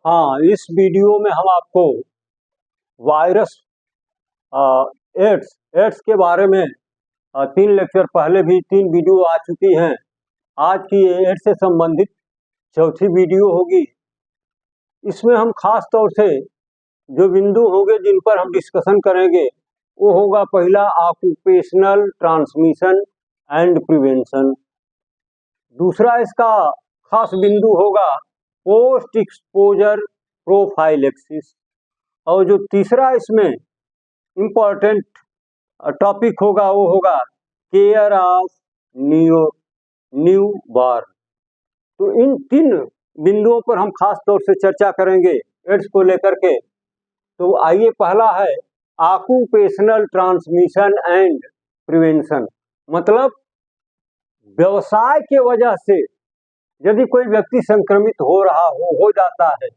हाँ, इस वीडियो में हम आपको वायरस एड्स के बारे में 3 लेक्चर पहले भी 3 वीडियो आ चुकी हैं। आज की एड्स से संबंधित चौथी वीडियो होगी। इसमें हम खास तौर से जो बिंदु होंगे जिन पर हम डिस्कशन करेंगे वो होगा, पहला ऑक्यूपेशनल ट्रांसमिशन एंड प्रिवेंशन। दूसरा इसका खास बिंदु होगा पोस्ट एक्सपोजर प्रोफाइलेक्सिस। और जो तीसरा इसमें इम्पॉर्टेंट टॉपिक होगा वो होगा केयर ऑफ न्यू बॉर्न। तो इन 3 बिंदुओं पर हम खास तौर से चर्चा करेंगे एड्स को लेकर के। तो आइए, पहला है ऑक्यूपेशनल ट्रांसमिशन एंड प्रिवेंशन। मतलब व्यवसाय के वजह से यदि कोई व्यक्ति संक्रमित हो जाता है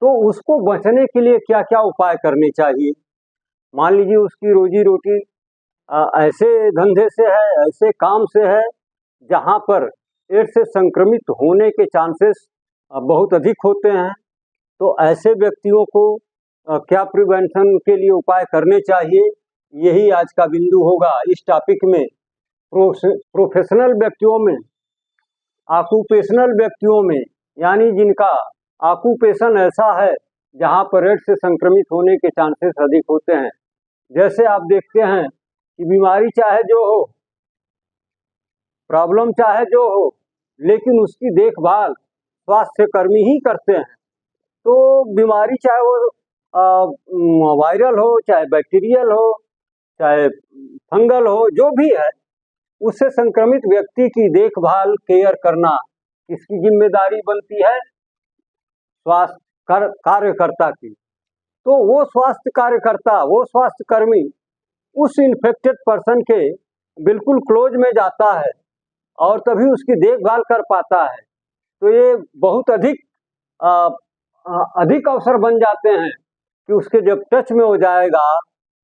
तो उसको बचने के लिए क्या क्या उपाय करने चाहिए। मान लीजिए उसकी रोजी रोटी ऐसे धंधे से है, ऐसे काम से है जहां पर एड्स से संक्रमित होने के चांसेस बहुत अधिक होते हैं। तो ऐसे व्यक्तियों को क्या प्रिवेंशन के लिए उपाय करने चाहिए, यही आज का बिंदु होगा इस टॉपिक में। प्रोफेशनल व्यक्तियों में, ऑक्यूपेशनल व्यक्तियों में, यानी जिनका ऑक्यूपेशन ऐसा है जहां पर एड्स से संक्रमित होने के चांसेस अधिक होते हैं। जैसे आप देखते हैं कि बीमारी चाहे जो हो, प्रॉब्लम चाहे जो हो, लेकिन उसकी देखभाल स्वास्थ्य कर्मी ही करते हैं। तो बीमारी चाहे वो वायरल हो, चाहे बैक्टीरियल हो, चाहे फंगल हो, जो भी है, उससे संक्रमित व्यक्ति की देखभाल केयर करना किसकी जिम्मेदारी बनती है? स्वास्थ्य कार्यकर्ता की। तो वो स्वास्थ्य कार्यकर्ता, वो स्वास्थ्य कर्मी उस इन्फेक्टेड पर्सन के बिल्कुल क्लोज में जाता है और तभी उसकी देखभाल कर पाता है। तो ये बहुत अधिक अवसर बन जाते हैं कि उसके जब टच में हो जाएगा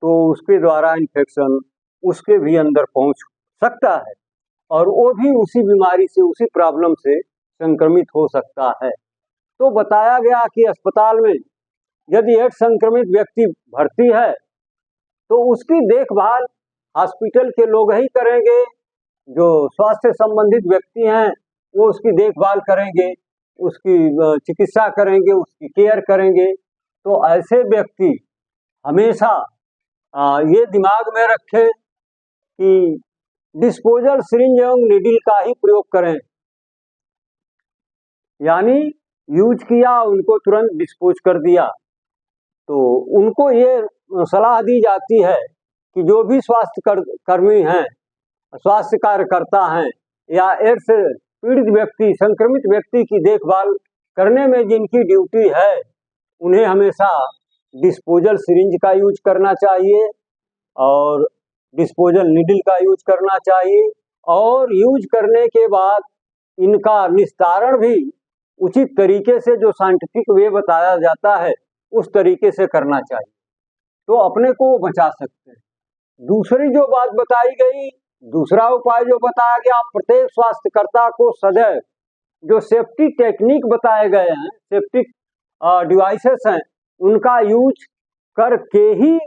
तो उसके द्वारा इन्फेक्शन उसके भी अंदर पहुंच सकता है और वो भी उसी बीमारी से, उसी प्रॉब्लम से संक्रमित हो सकता है। तो बताया गया कि अस्पताल में यदि एड्स संक्रमित व्यक्ति भर्ती है तो उसकी देखभाल हॉस्पिटल के लोग ही करेंगे। जो स्वास्थ्य संबंधित व्यक्ति हैं वो उसकी देखभाल करेंगे, उसकी चिकित्सा करेंगे, उसकी केयर करेंगे। तो ऐसे व्यक्ति हमेशा ये दिमाग में रखें कि डिस्पोजल सिरिंज एवं नीडल का ही प्रयोग करें, यानी यूज किया उनको तुरंत डिस्पोज कर दिया। तो उनको ये सलाह दी जाती है कि जो भी स्वास्थ्य कर्मी हैं, स्वास्थ्य कार्यकर्ता हैं या एड्स से पीड़ित व्यक्ति, संक्रमित व्यक्ति की देखभाल करने में जिनकी ड्यूटी है, उन्हें हमेशा डिस्पोजल सिरिंज का यूज करना चाहिए और डिस्पोजल नीडल का यूज करना चाहिए। और यूज करने के बाद इनका निस्तारण भी उचित तरीके से, जो साइंटिफिक वे बताया जाता है, उस तरीके से करना चाहिए। तो अपने को बचा सकते हैं। दूसरी जो बात बताई गई, दूसरा उपाय जो बताया गया, प्रत्येक स्वास्थ्यकर्ता को सदैव जो सेफ्टी टेक्निक बताए गए हैं, सेफ्टी डिवाइसेस हैं, उनका यूज करके ही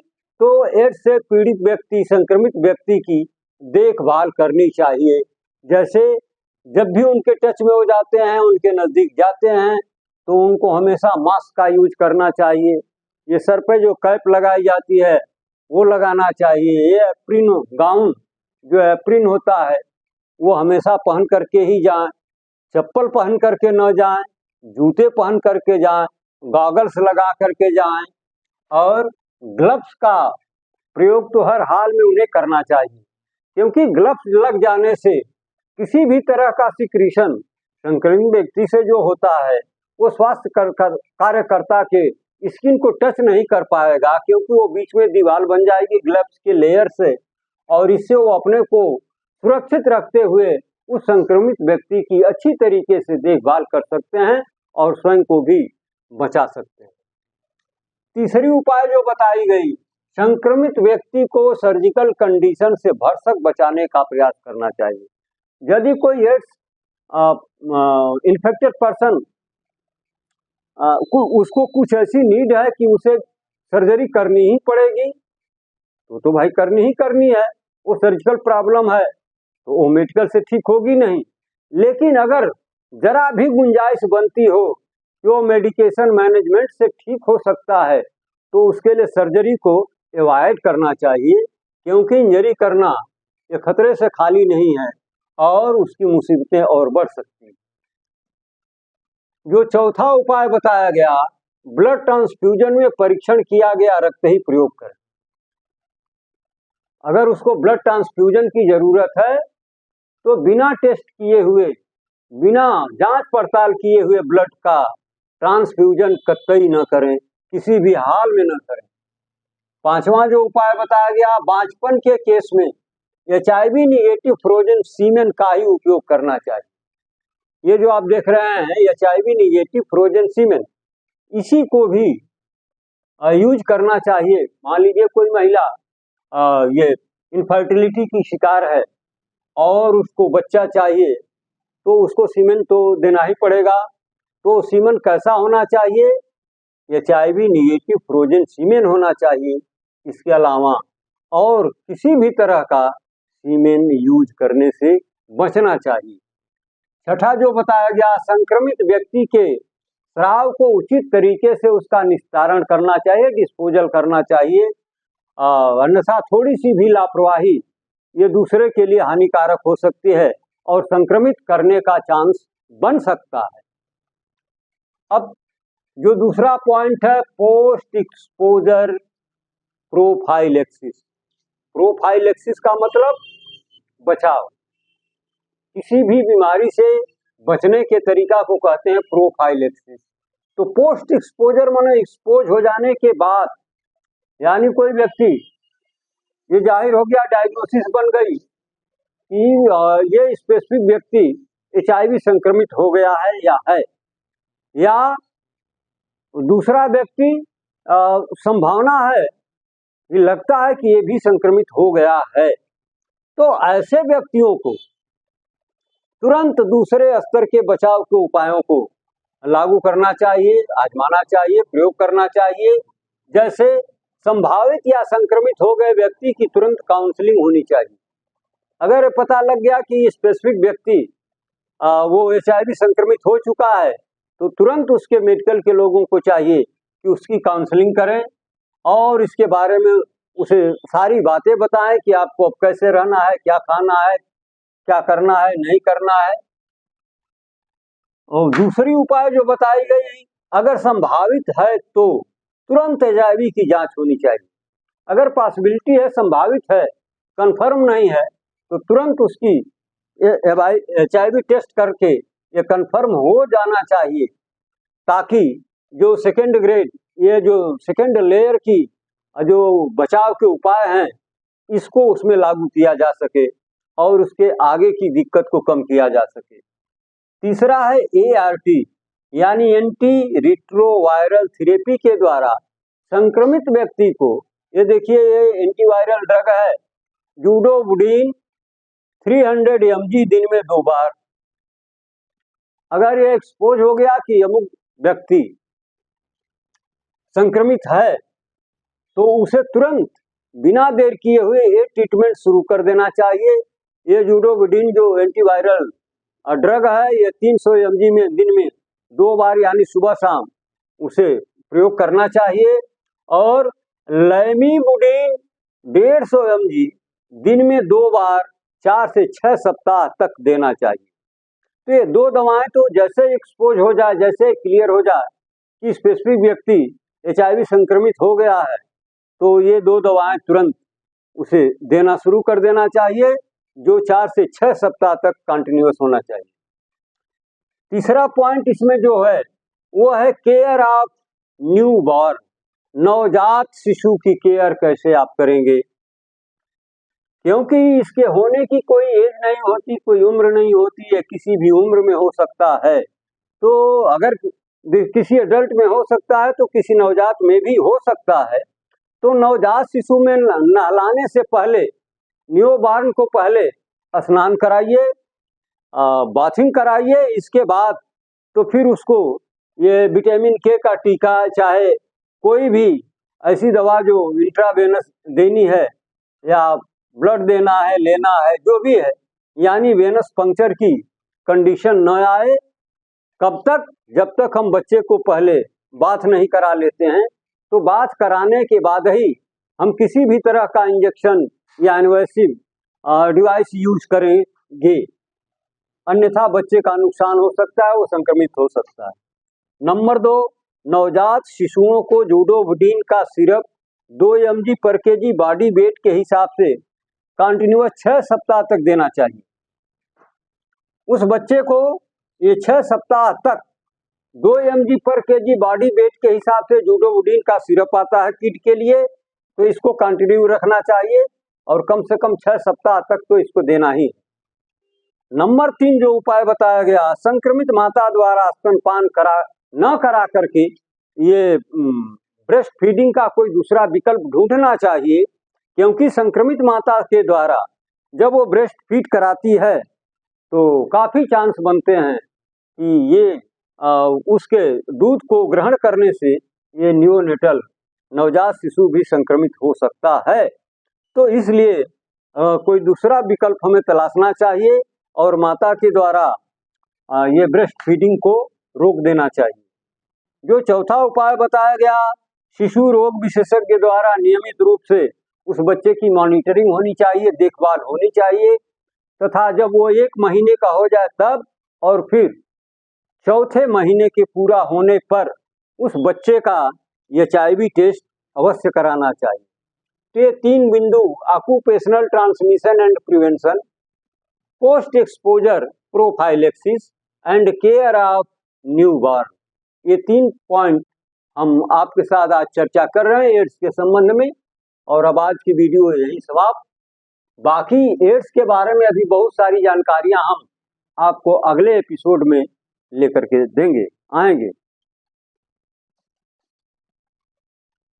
तो एड्स से पीड़ित व्यक्ति, संक्रमित व्यक्ति की देखभाल करनी चाहिए। जैसे जब भी उनके टच में हो जाते हैं, उनके नज़दीक जाते हैं, तो उनको हमेशा मास्क का यूज करना चाहिए। ये सर पे जो कैप लगाई जाती है वो लगाना चाहिए। ये एप्रिन गाउन, जो एप्रिन होता है, वो हमेशा पहन करके ही जाएं। चप्पल पहन करके न जाएं, जूते पहन करके जाएं, गॉगल्स लगा करके जाएं और ग्लव्स का प्रयोग तो हर हाल में उन्हें करना चाहिए, क्योंकि ग्लव्स लग जाने से किसी भी तरह का सिक्रीशन संक्रमित व्यक्ति से जो होता है वो स्वास्थ्य कार्यकर्ता के स्किन को टच नहीं कर पाएगा, क्योंकि वो बीच में दीवार बन जाएगी ग्लव्स के लेयर से, और इससे वो अपने को सुरक्षित रखते हुए उस संक्रमित व्यक्ति की अच्छी तरीके से देखभाल कर सकते हैं और स्वयं को भी बचा सकते हैं। तीसरी उपाय जो बताई गई, संक्रमित व्यक्ति को सर्जिकल कंडीशन से भरसक बचाने का प्रयास करना चाहिए। यदि कोई एड्स इन्फेक्टेड पर्सन उसको कुछ ऐसी नीड है कि उसे सर्जरी करनी ही पड़ेगी, तो भाई करनी ही करनी है, वो सर्जिकल प्रॉब्लम है तो वो मेडिकल से ठीक होगी नहीं। लेकिन अगर जरा भी गुंजाइश बनती हो कि वो मेडिकेशन मैनेजमेंट से ठीक हो सकता है तो उसके लिए सर्जरी को अवॉइड करना चाहिए, क्योंकि इंजरी करना ये खतरे से खाली नहीं है और उसकी मुसीबतें और बढ़ सकती हैं। जो चौथा उपाय बताया गया, ब्लड ट्रांसफ्यूजन में परीक्षण किया गया रक्त ही प्रयोग करें। अगर उसको ब्लड ट्रांसफ्यूजन की जरूरत है तो बिना टेस्ट किए हुए, बिना जांच पड़ताल किए हुए ब्लड का ट्रांसफ्यूजन कतई न करें, किसी भी हाल में न करें। पांचवा जो उपाय बताया गया, बांझपन के केस में HIV निगेटिव फ्रोजन सीमेन का ही उपयोग करना चाहिए। ये जो आप देख रहे हैं HIV निगेटिव फ्रोजन सीमेन, इसी को भी यूज करना चाहिए। मान लीजिए कोई महिला ये इनफर्टिलिटी की शिकार है और उसको बच्चा चाहिए तो उसको सीमेन तो देना ही पड़ेगा। तो सीमेन कैसा होना चाहिए? HIV निगेटिव फ्रोजन सीमेन होना चाहिए। इसके अलावा और किसी भी तरह का सीमेन यूज करने से बचना चाहिए। छठा जो बताया गया, संक्रमित व्यक्ति के स्राव को उचित तरीके से उसका निस्तारण करना चाहिए, डिस्पोजल करना चाहिए। अन्यथा थोड़ी सी भी लापरवाही ये दूसरे के लिए हानिकारक हो सकती है और संक्रमित करने का चांस बन सकता है। अब जो दूसरा पॉइंट है, पोस्ट एक्सपोजर प्रोफाइलेक्सिस। प्रोफाइलेक्सिस का मतलब बचाव, किसी भी बीमारी से बचने के तरीका को कहते हैं प्रोफाइलेक्सिस। तो पोस्ट एक्सपोजर माने एक्सपोज हो जाने के बाद, यानी कोई व्यक्ति, ये जाहिर हो गया, डायग्नोसिस बन गई कि ये स्पेसिफिक व्यक्ति HIV संक्रमित हो गया है, या दूसरा व्यक्ति संभावना है कि लगता है कि ये भी संक्रमित हो गया है, तो ऐसे व्यक्तियों को तुरंत दूसरे स्तर के बचाव के उपायों को लागू करना चाहिए, आजमाना चाहिए, प्रयोग करना चाहिए। जैसे संभावित या संक्रमित हो गए व्यक्ति की तुरंत काउंसलिंग होनी चाहिए। अगर पता लग गया कि स्पेसिफिक व्यक्ति वो HIV संक्रमित हो चुका है तो तुरंत उसके मेडिकल के लोगों को चाहिए कि उसकी काउंसलिंग करें और इसके बारे में उसे सारी बातें बताएं कि आपको अब कैसे रहना है, क्या खाना है, क्या करना है, नहीं करना है। और दूसरी उपाय जो बताई गई, अगर संभावित है तो तुरंत HIV की जांच होनी चाहिए। अगर पॉसिबिलिटी है, संभावित है, कंफर्म नहीं है, तो तुरंत उसकी HIV टेस्ट करके ये कंफर्म हो जाना चाहिए, ताकि जो सेकेंड ग्रेड, ये जो सेकेंड लेयर की जो बचाव के उपाय हैं, इसको उसमें लागू किया जा सके और उसके आगे की दिक्कत को कम किया जा सके। तीसरा है ART, यानी एंटी रिट्रोवायरल थेरेपी के द्वारा संक्रमित व्यक्ति को, ये देखिए ये एंटीवायरल ड्रग है ज़ुडोबुडिन 300 mg दिन में 2 बार। अगर ये एक्सपोज हो गया कि अमुक व्यक्ति संक्रमित है तो उसे तुरंत बिना देर किए हुए ये ट्रीटमेंट शुरू कर देना चाहिए। ये ज़ुडोबुडिन जो एंटीवायरल ड्रग है, ये 300 mg में दिन में 2 बार यानी सुबह शाम उसे प्रयोग करना चाहिए। और लैमीबुडिन 150 mg दिन में 2 बार 4 से 6 सप्ताह तक देना चाहिए। तो ये 2 दवाएं तो जैसे एक्सपोज हो जाए, जैसे क्लियर हो जाए कि स्पेसिफिक व्यक्ति HIV संक्रमित हो गया है, तो ये 2 दवाएं तुरंत उसे देना शुरू कर देना चाहिए, जो 4 से 6 सप्ताह तक कंटिन्यूअस होना चाहिए। तीसरा पॉइंट इसमें जो है वो है केयर ऑफ न्यूबॉर्न। नवजात शिशु की केयर कैसे आप करेंगे, क्योंकि इसके होने की कोई एज नहीं होती, कोई उम्र नहीं होती है, किसी भी उम्र में हो सकता है। तो अगर किसी एडल्ट में हो सकता है तो किसी नवजात में भी हो सकता है। तो नवजात शिशु में नहलाने से पहले, न्यूबॉर्न को पहले स्नान कराइए, बाथिंग कराइए, इसके बाद तो फिर उसको ये विटामिन के का टीका, चाहे कोई भी ऐसी दवा जो इंट्रावेनस देनी है या ब्लड देना है, लेना है, जो भी है, यानी वेनस पंक्चर की कंडीशन न आए कब तक, जब तक हम बच्चे को पहले बाथ नहीं करा लेते हैं। तो बाथ कराने के बाद ही हम किसी भी तरह का इंजेक्शन या इन्वेसिव डिवाइस यूज करेंगे, अन्यथा बच्चे का नुकसान हो सकता है, वो संक्रमित हो सकता है। नंबर 2, नवजात शिशुओं को जूडोवुडीन का सिरप 2 mg पर kg बॉडी वेट के हिसाब से कंटिन्यूअस 6 सप्ताह तक देना चाहिए। उस बच्चे को ये 6 सप्ताह तक 2 mg पर kg बॉडी वेट के हिसाब से जूडोवुडीन का सिरप आता है किड के लिए, तो इसको कंटिन्यू रखना चाहिए और कम से कम 6 सप्ताह तक तो इसको देना ही। नंबर 3 जो उपाय बताया गया, संक्रमित माता द्वारा स्तनपान न करा करके ये ब्रेस्ट फीडिंग का कोई दूसरा विकल्प ढूंढना चाहिए, क्योंकि संक्रमित माता के द्वारा जब वो ब्रेस्ट फीड कराती है तो काफी चांस बनते हैं कि ये उसके दूध को ग्रहण करने से ये नियोनेटल नवजात शिशु भी संक्रमित हो सकता है। तो इसलिए कोई दूसरा विकल्प हमें तलाशना चाहिए और माता के द्वारा ये ब्रेस्ट फीडिंग को रोक देना चाहिए। जो चौथा उपाय बताया गया, शिशु रोग विशेषज्ञ द्वारा नियमित रूप से उस बच्चे की मॉनिटरिंग होनी चाहिए, देखभाल होनी चाहिए, तथा जब वो 1 महीने का हो जाए तब, और फिर चौथे महीने के पूरा होने पर उस बच्चे का HIV टेस्ट अवश्य कराना चाहिए। ये 3 बिंदु, occupational transmission and prevention, post exposure prophylaxis and care of newborn, ये 3 पॉइंट हम आपके साथ आज चर्चा कर रहे हैं एड्स के संबंध में। और अब आज की वीडियो यही समाप्त। बाकी एड्स के बारे में अभी बहुत सारी जानकारियां हम आपको अगले एपिसोड में लेकर के आएंगे।